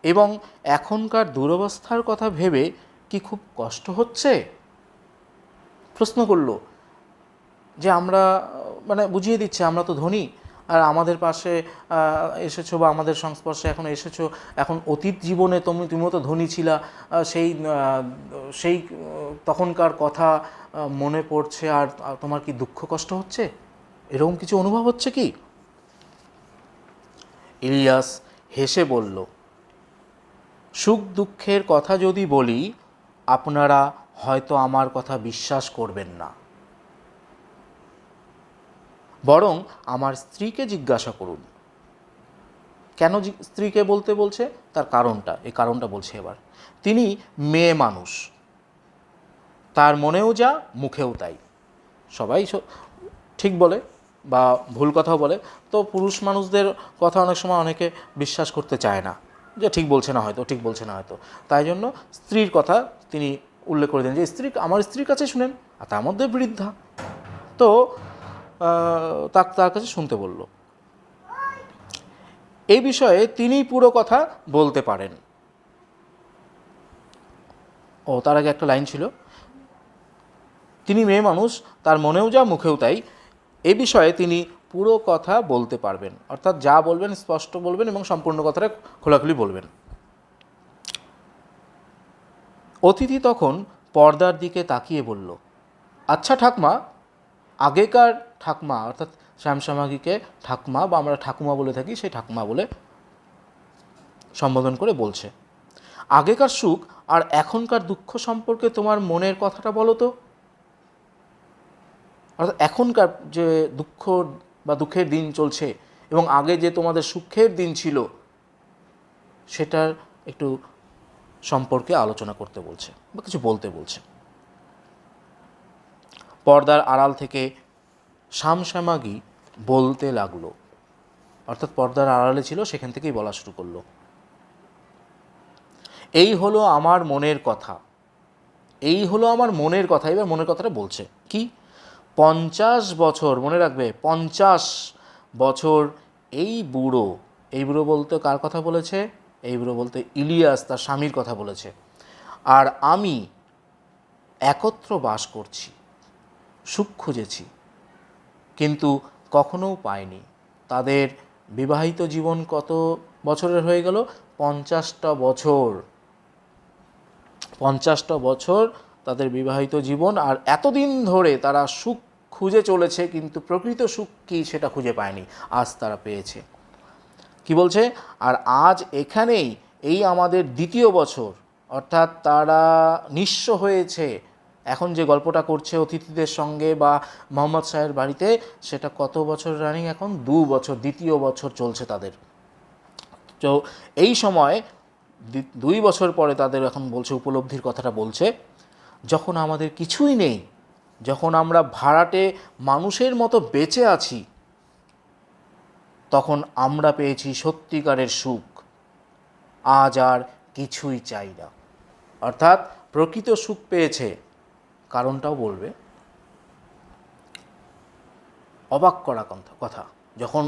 এবং এখনকার দুরবস্থার কথা ভেবে কি খুব কষ্ট হচ্ছে? প্রশ্ন করল যে আমরা, মানে বুঝিয়ে দিচ্ছে আমরা তো ধনী, আর আমাদের পাশে এসেছো বা আমাদের সংস্পর্শে এখন এসেছো, এখন অতীত জীবনে তুমিও তো ধনী ছিলা, সেই তখনকার কথা মনে পড়ছে, আর তোমার কি দুঃখ কষ্ট হচ্ছে, এরকম কিছু অনুভব হচ্ছে কি? ইলিয়াস হেসে বলল, সুখ দুঃখের কথা যদি বলি আপনারা হয়তো আমার কথা বিশ্বাস করবেন না, বরং আমার স্ত্রীকে জিজ্ঞাসা করুন। কেন স্ত্রীকে বলতে বলছে? তার কারণটা বলছে এবার। তিনি মেয়ে মানুষ, তার মনেও যা মুখেও তাই। সবাই ঠিক বলে বা ভুল কথাও বলে, তো পুরুষ মানুষদের কথা অনেক সময় অনেকে বিশ্বাস করতে চায় না, যে ঠিক বলছে না হয়তো, তাই জন্য স্ত্রীর কথা তিনি উল্লেখ করে দেন, যে আমার স্ত্রীর কাছে শুনেন, আর তার মধ্যে বৃদ্ধা, তো তার কাছে শুনতে বলল। এই বিষয়ে তিনি পুরো কথা বলতে পারেন। তার আগে একটা লাইন ছিল, তিনি মেয়ে মানুষ, তার মনেও যা মুখেও তাই, এ বিষয়ে তিনি পুরো কথা বলতে পারবেন, অর্থাৎ যা বলবেন স্পষ্ট বলবেন এবং সম্পূর্ণ কথাটা খোলাখুলি বলবেন। অতিথি তখন পর্দার দিকে তাকিয়ে বলল, আচ্ছা ঠাকমা, আগেকার ঠাকমা, অর্থাৎ শ্যামশ্যামাগীকে ঠাকমা বা আমরা ঠাকুমা বলে থাকি, সেই ঠাকুমা বলে সম্বোধন করে বলছে, আগেকার সুখ আর এখনকার দুঃখ সম্পর্কে তোমার মনের কথাটা বলো তো। অর্থাৎ এখনকার যে দুঃখের দিন চলছে এবং আগে যে তোমাদের সুখের দিন ছিল, সেটার একটু সম্পর্কে আলোচনা করতে বলছে বা কিছু বলতে বলছে। পর্দার আড়াল থেকে শ্যামশ্যামাগী বলতে লাগলো, অর্থাৎ পর্দার আড়ালে ছিল, সেখান থেকেই বলা শুরু করলো, এই হলো আমার মনের কথা। এবার মনের কথাটা বলছে কি, 50 বছর, মনে রাখবে 50 বছর এই বুড়ো বলতে কার কথা বলেছে? এই বুড়ো বলতে ইলিয়াস তার স্বামীর কথা বলেছে। আর আমি একত্র বাস করছি, সুখ খুঁজেছি, কিন্তু কখনো পাইনি। তাদের বিবাহিত জীবন কত বছরের হয়ে গেল? 50টা বছর। 50টা বছর তাদের বিবাহিত জীবন, আর এতদিন ধরে তারা সুখ খুঁজে চলেছে, কিন্তু প্রকৃত সুখ কী সেটা খুঁজে পায়নি। আজ তারা পেয়েছে। কি বলছে? আর আজ এখানেই, এই আমাদের 2য় বছর, অর্থাৎ তারা নিঃস্ব হয়েছে। এখন যে গল্পটা করছে অতিথিদের সঙ্গে বা মোহাম্মদ শাহের বাড়িতে, সেটা কত বছর রানিং? এখন 2 বছর, 2য় বছর চলছে তাদের। তো এই সময় 2 বছর পরে তাদের এখন বলছে, উপলব্ধির কথাটা বলছে, যখন আমাদের কিছুই নেই, যখন আমরা ভাড়াটে মানুষের মতো বেঁচে আছি, তখন আমরা পেয়েছি সত্যিকারের সুখ। আজ আর কিছুই চাই না। অর্থাৎ প্রকৃত সুখ পেয়েছে। কারণটাও বলবে। অবাক করা কথা, যখন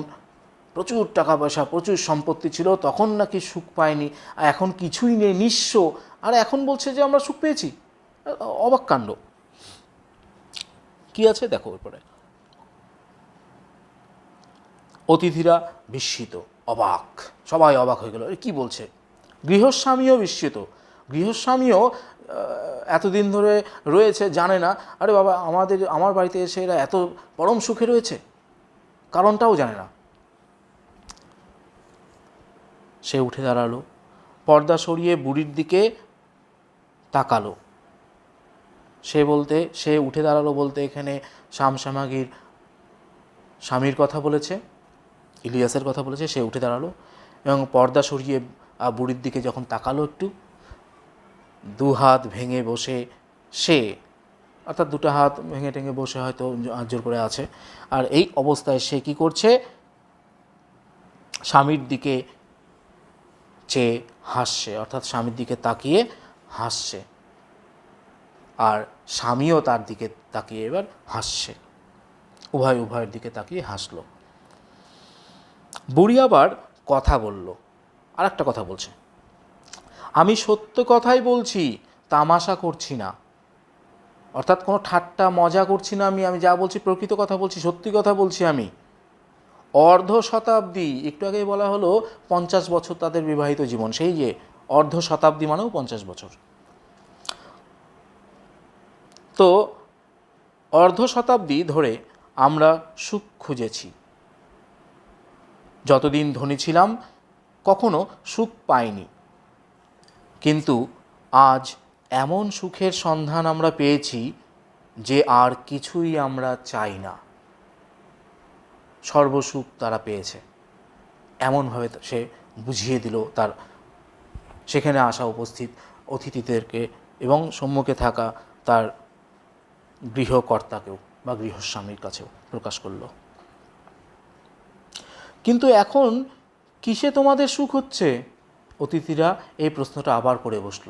প্রচুর টাকা পয়সা, প্রচুর সম্পত্তি ছিল, তখন নাকি সুখ পায়নি, আর এখন কিছুই নেই, নিঃস্ব, আর এখন বলছে যে আমরা সুখ পেয়েছি। অবাক কাণ্ড। কি আছে দেখো এরপরে। অতিথিরা বিস্মিত, অবাক, সবাই অবাক হয়ে গেল, কি বলছে? গৃহস্বামীও বিস্মিত। গৃহস্বামীও এতদিন ধরে রয়েছে, জানে না, আরে বাবা আমার বাড়িতে এসে এরা এত পরম সুখে রয়েছে, কারণটাও জানে না। সে উঠে দাঁড়ালো, পর্দা সরিয়ে বুড়ির দিকে তাকালো। সে উঠে দাঁড়ালো বলতে এখানে শামশামাগীর স্বামীর কথা বলেছে, ইলিয়াসের কথা বলেছে। সে উঠে দাঁড়ালো এবং পর্দা সরিয়ে বুড়ির দিকে যখন তাকালো, একটু 2 হাত ভেঙে বসে সে, অর্থাৎ 2টা হাত ভেঙে টেঙে বসে হয়তো জোর করে আছে, আর এই অবস্থায় সে কি করছে? স্বামীর দিকে চেয়ে হাসছে, অর্থাৎ স্বামীর দিকে তাকিয়ে হাসছে, আর স্বামীও তার দিকে তাকিয়ে এবার হাসছে। উভয়ের দিকে তাকিয়ে হাসলো। বুড়ি আবার কথা বলল, আর একটা কথা বলছে, আমি সত্য কথাই বলছি, তামাশা করছি না। অর্থাৎ কোনো ঠাট্টা মজা করছি না, আমি যা বলছি প্রকৃত কথা বলছি, সত্যি কথা বলছি আমি। অর্ধ শতাব্দী, একটু আগে বলা হলো 50 বছর তাদের বিবাহিত জীবন, সেই যে অর্ধ শতাব্দী মানেও 50 বছর। তো অর্ধ শতাব্দী ধরে আমরা সুখ খুঁজেছি। যতদিন ধনী ছিলাম কখনো সুখ পাইনি, কিন্তু আজ এমন সুখের সন্ধান আমরা পেয়েছি যে আর কিছুই আমরা চাই না। সর্বসুখ তারা পেয়েছে, এমনভাবে সে বুঝিয়ে দিল তার সেখানে আসা উপস্থিত অতিথিদেরকে এবং সম্মুখে থাকা তার গৃহকর্তাকেও বা গৃহস্বামীর কাছেও প্রকাশ করল। কিন্তু এখন কিসে তোমাদের সুখ হচ্ছে? অতিথিরা এই প্রশ্নটা আবার করে বসল।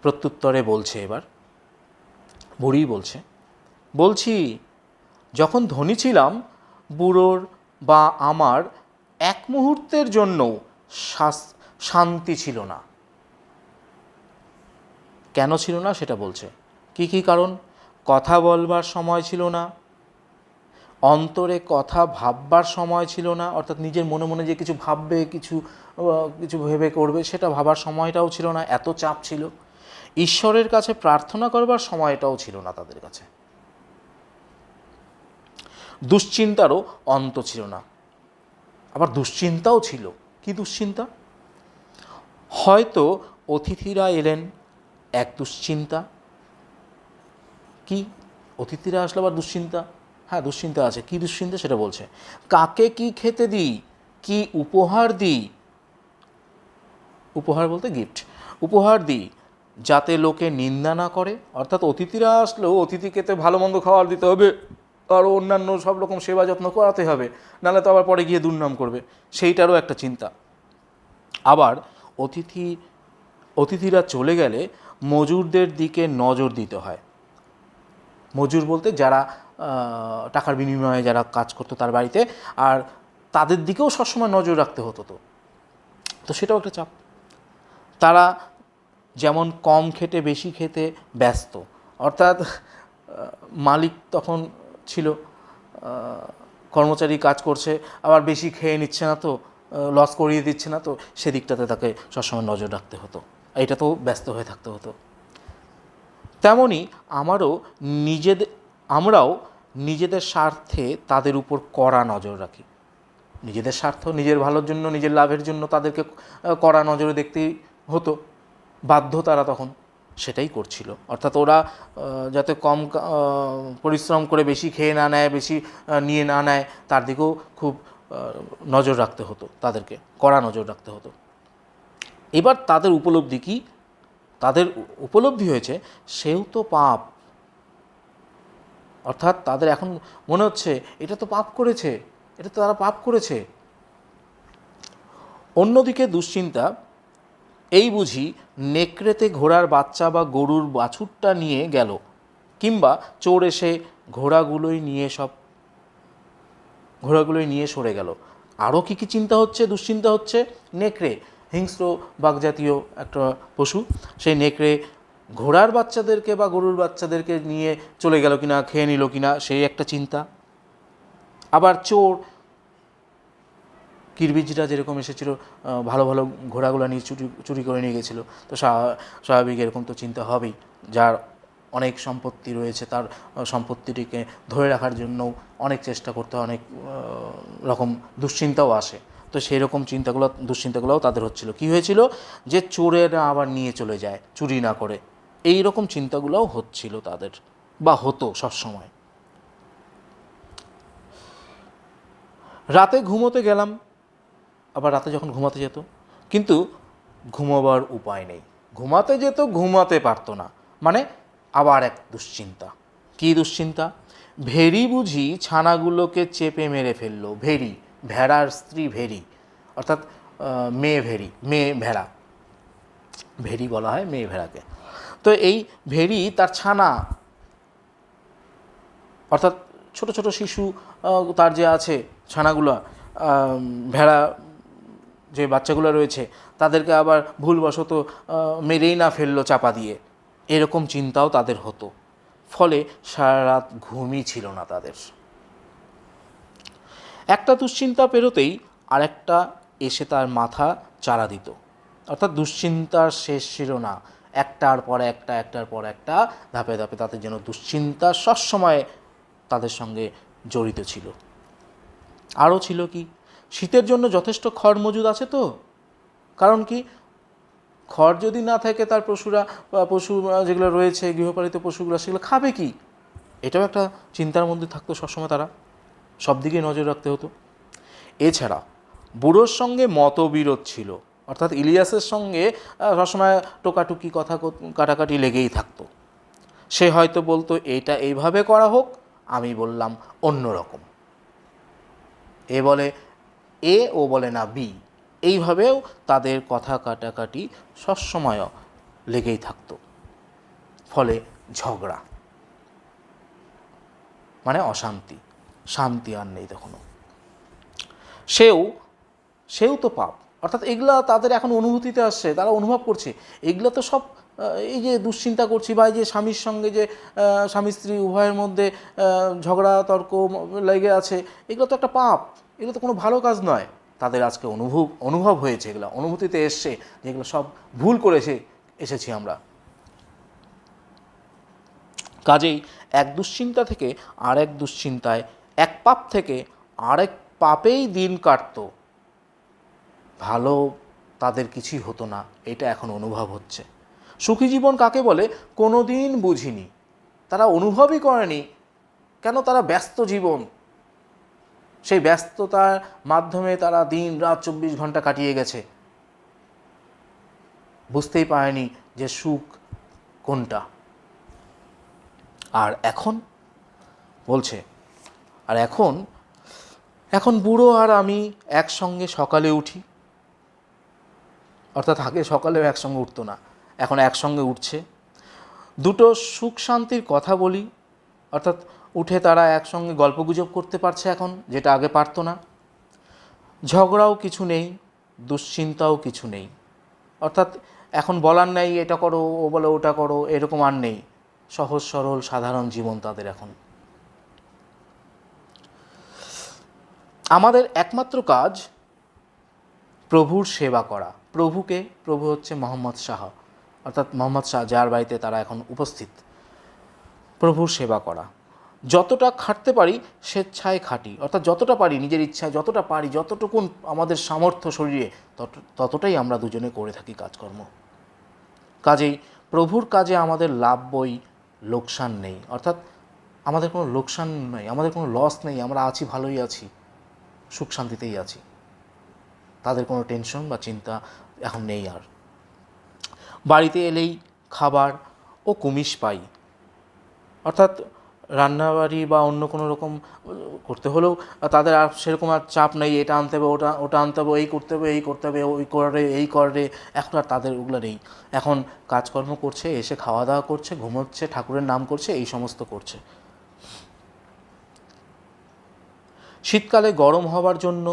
প্রত্যুত্তরে বলছে, এবার বুড়ি বলছি, যখন ধনী ছিলাম, বুড়োর বা আমার এক মুহূর্তের জন্যও শান্তি ছিল না। কেন ছিল না সেটা বলছে। কি কারণ? কথা বলবার সময় ছিল না, অন্তরে কথা ভাববার সময় ছিল না, অর্থাৎ নিজের মনে মনে যে কিছু ভাববে, কিছু ভেবে করবে, সেটা ভাবার সময়টাও ছিল না, এত চাপ ছিল। ঈশ্বরের কাছে প্রার্থনা করবার সময়টাও ছিল না তাদের কাছে। দুশ্চিন্তারও অন্ত ছিল না। আবার দুশ্চিন্তাও ছিল। কি দুশ্চিন্তা? হয়তো অতিথিরা এলেন, এক দুশ্চিন্তা। কি? অতিথিরা আসলে আবার দুশ্চিন্তা? হ্যাঁ, দুশ্চিন্তা আছে। কি দুশ্চিন্তা সেটা বলছে। কাকে কি খেতে দিই, কি উপহার দিই, উপহার বলতে গিফট, উপহার দিই যাতে লোকে নিন্দা না করে। অর্থাৎ অতিথিরা আসলেও অতিথিকে তো ভালো মন্দ খাবার দিতে হবে, আরও অন্যান্য সব রকম সেবা যত্ন করাতে হবে, নাহলে তো আবার পরে গিয়ে দুর্নাম করবে, সেইটারও একটা চিন্তা। আবার অতিথিরা চলে গেলে মজুরদের দিকে নজর দিতে হয়। মজুর বলতে যারা টাকার বিনিময়ে যারা কাজ করতো তার বাড়িতে, আর তাদের দিকেও সবসময় নজর রাখতে হতো। তো সেটাও একটা চাপ। তারা যেমন কম খেটে বেশি খেতে ব্যস্ত, অর্থাৎ মালিক তখন ছিল, কর্মচারী কাজ করছে, আবার বেশি খেয়ে নিচ্ছে না তো, লস করিয়ে দিচ্ছে না তো, সেদিকটাতে তাকে সবসময় নজর রাখতে হতো, এটা তো ব্যস্ত হয়ে থাকতে হতো। তেমনি আমরাও নিজেদের স্বার্থে তাদের উপর কড়া নজর রাখি। নিজেদের স্বার্থ, নিজের ভালোর জন্য, নিজের লাভের জন্য তাদেরকে কড়া নজরে দেখতেই হতো, বাধ্য তারা তখন সেটাই করছিল। অর্থাৎ ওরা যাতে কম পরিশ্রম করে বেশি খেয়ে না নেয়, বেশি নিয়ে না নেয়, তার দিকেও খুব নজর রাখতে হতো, তাদেরকে কড়া নজর রাখতে হতো। এবার তাদের উপলব্ধি কি? তাদের উপলব্ধি হয়েছে সেও তো পাপ, অর্থাৎ তাদের এখন মনে হচ্ছে এটা তো পাপ করেছে, এটা তো তারা পাপ করেছে। অন্যদিকে দুশ্চিন্তা, এই বুঝি নেকড়েতে ঘোড়ার বাচ্চা বা গরুর বাছুরটা নিয়ে গেল, কিংবা চোর এসে ঘোড়াগুলোই নিয়ে সরে গেল। আরও কী কী চিন্তা হচ্ছে, দুশ্চিন্তা হচ্ছে? নেকড়ে হিংস্র বাঘজাতীয় একটা পশু, সেই নেকড়ে ঘোড়ার বাচ্চাদেরকে বা গরুর বাচ্চাদেরকে নিয়ে চলে গেল কিনা, খেয়ে নিল কিনা, সেই একটা চিন্তা। আবার চোর কিরবিজরা যেরকম এসেছিল, ভালো ভালো ঘোড়াগুলো নিয়ে চুরি করে নিয়ে গেছিলো, তো স্বাভাবিক এরকম তো চিন্তা হবেই। যার অনেক সম্পত্তি রয়েছে তার সম্পত্তিটিকে ধরে রাখার জন্য অনেক চেষ্টা করতে হয়, অনেক রকম দুশ্চিন্তাও আসে। তো সেই রকম দুশ্চিন্তাগুলোও তাদের হচ্ছিল। কি হয়েছিল? যে চোরেরা আবার নিয়ে চলে যায় চুরি না করে, এই রকম চিন্তাগুলোও হচ্ছিল তাদের, বা হতো সবসময়। রাতে ঘুমোতে গেলাম, আবার রাতে যখন ঘুমাতে যেত, কিন্তু ঘুমোবার উপায় নেই, ঘুমাতে যেত, ঘুমাতে পারতো না, মানে আবার এক দুশ্চিন্তা। কী দুশ্চিন্তা? ভেড়ি বুঝি ছানাগুলোকে চেপে মেরে ফেললো। ভেড়ি, ভেড়ার স্ত্রী ভেড়ি, অর্থাৎ মেয়ে ভেড়া, ভেড়ি বলা হয় মেয়ে ভেড়াকে। তো এই ভেড়ি তার ছানা, অর্থাৎ ছোট ছোট শিশু তার যে আছে ছানাগুলো, ভেড়া যে বাচ্চাগুলো রয়েছে, তাদেরকে আবার ভুলবশত মেরেই না ফেললো চাপা দিয়ে, এরকম চিন্তাও তাদের হতো। ফলে সারা রাত ঘুমই ছিল না তাদের। একটা দুশ্চিন্তা পেরোতেই আরেকটা এসে তার মাথা চারা দিত, অর্থাৎ দুশ্চিন্তার শেষ ছিল না, একটার পর একটা ধাপে ধাপে তাদের যেন দুশ্চিন্তা সবসময় তাদের সঙ্গে জড়িত ছিল। আরও ছিল কি? শীতের জন্য যথেষ্ট খড় মজুদ আছে তো? কারণ কি, খড় যদি না থাকে তার পশু যেগুলো রয়েছে, গৃহপালিত পশুগুলো, সেগুলো খাবে কি? এটাও একটা চিন্তার মধ্যে থাকতো সবসময়, তারা সব দিকে নজর রাখতে হতো। এছাড়া বুড়োর সঙ্গে মতবিরোধ ছিল, অর্থাৎ ইলিয়াসের সঙ্গে সবসময় টোকাটুকি, কথা কাটাকাটি লেগেই থাকতো। সে হয়তো বলতো এটা এইভাবে করা হোক, আমি বললাম অন্য রকম, এ বলে এ, ও বলে না বি, এইভাবেও তাদের কথা কাটাকাটি সবসময় লেগেই থাকতো। ফলে ঝগড়া, মানে অশান্তি, শান্তি আর নেই তখনও। সেও তো পাপ, অর্থাৎ এগুলা তাদের এখন অনুভূতিতে আসছে, তারা অনুভব করছে এগুলো তো সব, এই যে দুশ্চিন্তা করছি, বা এই যে স্বামীর সঙ্গে যে স্বামী স্ত্রী উভয়ের মধ্যে ঝগড়া তর্ক লেগে আছে, এগুলো তো একটা পাপ, এগুলো তো কোনো ভালো কাজ নয়। তাদের আজকে অনুভব হয়েছে, এগুলো অনুভূতিতে এসছে যে এগুলো সব ভুল এসেছি আমরা। কাজেই এক দুশ্চিন্তা থেকে আরেক দুশ্চিন্তায়, এক পাপ থেকে আরেক পাপেই দিন কাটত, ভালো তাদের কিছুই হতো না, এটা এখন অনুভব হচ্ছে। সুখী জীবন কাকে বলে কোনো দিন বুঝিনি, তারা অনুভবই করেনি, কেন? তারা ব্যস্ত জীবন, সেই ব্যস্ততার মাধ্যমে তারা দিন রাত 24 ঘন্টা কাটিয়ে গেছে, বুঝতেই পারেনি যে সুখ কোনটা। আর এখন বলছে, আর এখন বুড়ো আর আমি একসঙ্গে সকালে উঠি, অর্থাৎ আগে সকালেও একসঙ্গে উঠতো না, এখন একসঙ্গে উঠছে। দুটো সুখ শান্তির কথা বলি, অর্থাৎ উঠে তারা একসঙ্গে গল্পগুজব করতে পারছে এখন, যেটা আগে পারতো না। ঝগড়াও কিছু নেই, দুশ্চিন্তাও কিছু নেই, অর্থাৎ এখন বলার নেই এটা করো, ও বলে ওটা করো, এরকম আর নেই। সহজ সরল সাধারণ জীবন তাদের এখন। আমাদের একমাত্র কাজ প্রভুর সেবা করা। প্রভু হচ্ছে মোহাম্মদ শাহ, অর্থাৎ মোহাম্মদ শাহ যার বাড়িতে তারা এখন উপস্থিত, প্রভুর সেবা করা। যতটা খাটতে পারি স্বেচ্ছায় খাটি, অর্থাৎ যতটা পারি নিজের ইচ্ছায়, যতটা পারি, যতটুকুন আমাদের সামর্থ্য শরীরে, ততটাই আমরা দুজনে করে থাকি কাজকর্ম। কাজেই প্রভুর কাজে আমাদের লাভ বই, লোকসান নেই, অর্থাৎ আমাদের কোনো লোকসান নেই, আমাদের কোনো লস নেই, আমরা আছি, ভালোই আছি, সুখ শান্তিতেই আছি, তাদের কোনো টেনশন বা চিন্তা এখন নেই আর। বাড়িতে এলেই খাবার ও কুমিশ পাই, অর্থাৎ রান্নাবাড়ি বা অন্য কোনো রকম করতে হলেও তাদের আর সেরকম আর চাপ নেই, এটা আনতে হবে, ওটা আনতে হবে, এই করতে হবে, এই করে, এখন আর তাদের ওগুলো নেই। এখন কাজকর্ম করছে, এসে খাওয়া দাওয়া করছে, ঘুমোচ্ছে, ঠাকুরের নাম করছে, এই সমস্ত করছে। শীতকালে গরম হবার জন্য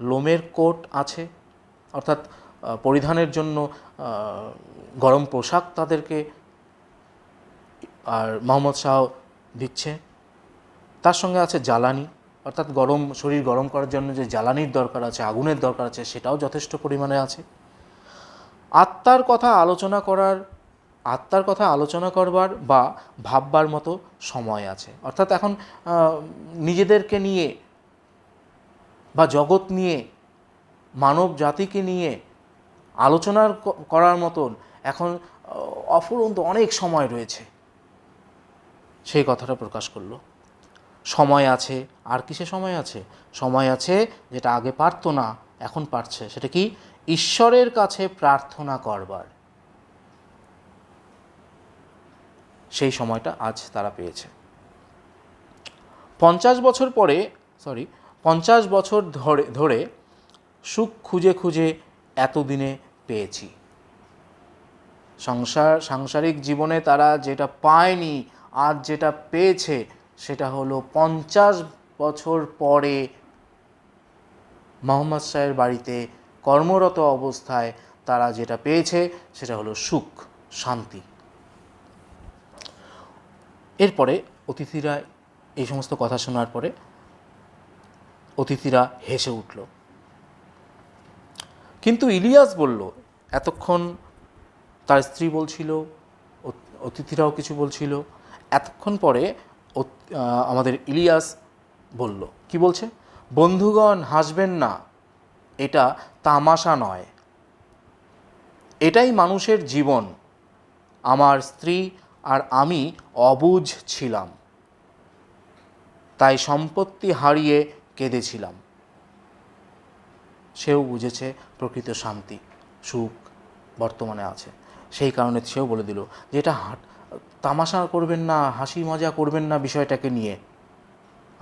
লোমের কোট আছে, অর্থাৎ পরিধানের জন্য গরম পোশাক তাদেরকে আর মোহাম্মদ শাহ দিচ্ছে। তার সঙ্গে আছে জ্বালানি, অর্থাৎ শরীর গরম করার জন্য যে জ্বালানির দরকার আছে, আগুনের দরকার আছে, সেটাও যথেষ্ট পরিমাণে আছে। আত্মার কথা আলোচনা করবার বা ভাববার মতো সময় আছে, অর্থাৎ এখন নিজেদেরকে নিয়ে বা জগৎ নিয়ে, মানব জাতিকে নিয়ে আলোচনার করার মতন এখন অফুরন্ত অনেক সময় রয়েছে, সেই কথাটা প্রকাশ করলো। সময় আছে, আর কিসে সময় আছে? সময় আছে যেটা আগে পারতো না, এখন পারছে। সেটা কি? ঈশ্বরের কাছে প্রার্থনা করবার সেই সময়টা আজ তারা পেয়েছে। 50 বছর ধরে সুখ খুঁজে খুঁজে এতদিনে পেয়েছি। সাংসারিক জীবনে তারা যেটা পায়নি, আজ যেটা পেয়েছে, সেটা হলো 50 বছর পরে মোহাম্মদ শাহের বাড়িতে কর্মরত অবস্থায় তারা যেটা পেয়েছে সেটা হলো সুখ, শান্তি। এরপরে অতিথিরা এই সমস্ত কথা শোনার পরে অতিথিরা হেসে উঠল। কিন্তু ইলিয়াস বলল, এতক্ষণ তার স্ত্রী বলছিল, অতিথিরাও কিছু বলছিল, এতক্ষণ পরে আমাদের ইলিয়াস বলল, কি বলছে? বন্ধুগণ, হাসবেন না, এটা তামাশা নয়, এটাই মানুষের জীবন। আমার স্ত্রী আর আমি অবুঝ ছিলাম, তাই সম্পত্তি হারিয়ে কেঁদেছিলাম। সেও বুঝেছে প্রকৃত শান্তি, সুখ বর্তমানে আছে, সেই কারণে সেও বলে দিল যে এটা তামাশা করবেন না, হাসি মজা করবেন না বিষয়টাকে নিয়ে।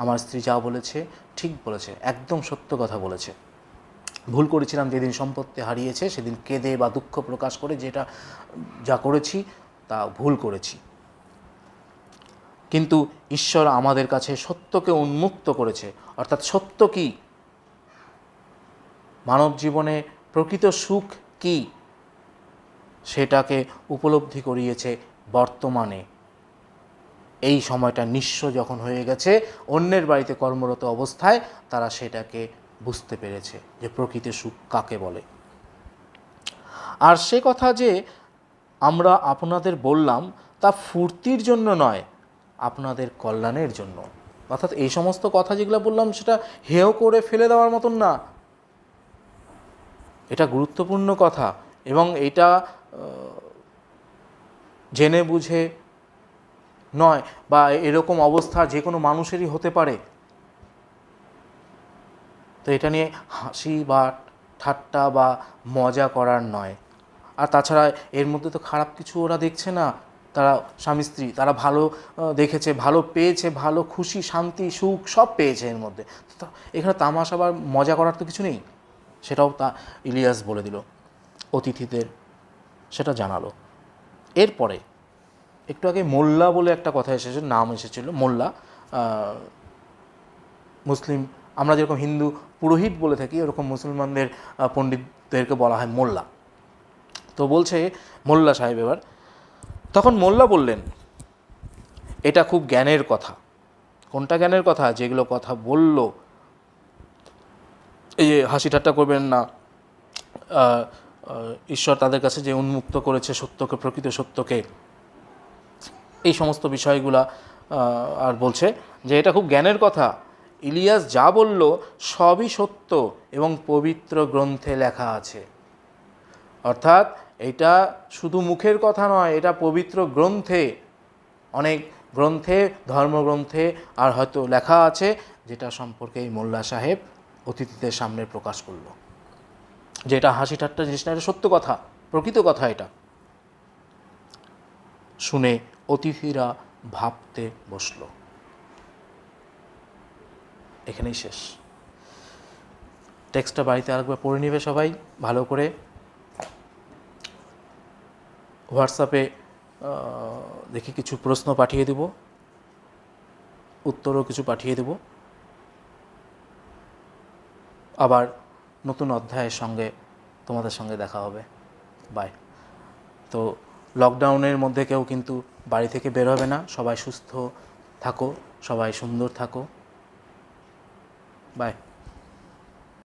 আমার স্ত্রী যা বলেছে ঠিক বলেছে, একদম সত্য কথা বলেছে। ভুল করেছিলাম যেদিন সম্পত্তি হারিয়েছে, সেদিন কেঁদে বা দুঃখ প্রকাশ করে যেটা যা করেছি তা ভুল করেছি। কিন্তু ঈশ্বর আমাদের কাছে সত্যকে উন্মুক্ত করেছে, অর্থাৎ সত্য কি, মানব জীবনে প্রকৃত সুখ কি, সেটাকে উপলব্ধি করিয়েছে বর্তমানে। এই সময়টা নিঃস্ব যখন হয়ে গেছে, অন্যের বাড়িতে কর্মরত অবস্থায় তারা সেটাকে বুঝতে পেরেছে যে প্রকৃত সুখ কাকে বলে। আর সে কথা যে আমরা আপনাদের বললাম তা ফুর্তির জন্য নয়, আপনাদের কল্যাণের জন্য। অর্থাৎ এই সমস্ত কথা যেগুলো বললাম সেটা হেয় করে ফেলে দেওয়ার মতন না, এটা গুরুত্বপূর্ণ কথা, এবং এটা জেনে বুঝে নয়, বা এরকম অবস্থা যে কোনো মানুষেরই হতে পারে। তো এটা নিয়ে হাসি বা ঠাট্টা বা মজা করার নয়। আর তাছাড়া এর মধ্যে তো খারাপ কিছু ওরা দেখছে না, তারা স্বামী স্ত্রী তারা ভালো দেখেছে, ভালো পেয়েছে, ভালো খুশি, শান্তি, সুখ সব পেয়েছে এর মধ্যে। এখানে তামাশা বা মজা করার তো কিছু নেই, সেটাও ইলিয়াস বলে দিল অতিথিদের, সেটা জানালো। এরপরে একটু আগে মোল্লা বলে একটা কথা এসেছে, নাম এসেছিল মোল্লা। মুসলিম আমরা যেরকম হিন্দু পুরোহিত বলে থাকি, ওরকম মুসলমানদের পণ্ডিতদেরকে বলা হয় মোল্লা। তো বলছে মোল্লা সাহেব এবার, তখন মোল্লা বললেন, এটা খুব জ্ঞানের কথা। কোনটা জ্ঞানের কথা? যেগুলো কথা বলল, এই যে হাসি ঠাট্টা করবেন না, ঈশ্বর তাদের কাছে যে উন্মুক্ত করেছে সত্যকে, প্রকৃত সত্যকে, এই সমস্ত বিষয়গুলা। আর বলছে যে এটা খুব জ্ঞানের কথা, ইলিয়াস যা বলল সবই সত্য এবং পবিত্র গ্রন্থে লেখা আছে। অর্থাৎ এটা শুধু মুখের কথা নয়, এটা পবিত্র গ্রন্থে, অনেক গ্রন্থে, ধর্মগ্রন্থে আর হয়তো লেখা আছে, যেটা সম্পর্কে এই মোল্লা সাহেব অতিথিদের সামনে প্রকাশ করল। যেটা হাসি ঠাট্টা জিনিস না, এটা সত্য কথা, প্রকৃত কথা। এটা শুনে অতিথিরা ভাবতে বসল। এখানেই শেষ। টেক্সটটা বাড়িতে আরেকবার পড়ে নেবে সবাই ভালো করে। হোয়াটসঅ্যাপে দেখি কিছু প্রশ্ন পাঠিয়ে দেব, উত্তরও কিছু পাঠিয়ে দেব। আবার নতুন অধ্যায়ের সঙ্গে তোমাদের সঙ্গে দেখা হবে। বাই। তো লকডাউনের মধ্যে কেউ কিন্তু বাড়ি থেকে বের হবে না। সবাই সুস্থ থাকো, সবাই সুন্দর থাকো। বাই।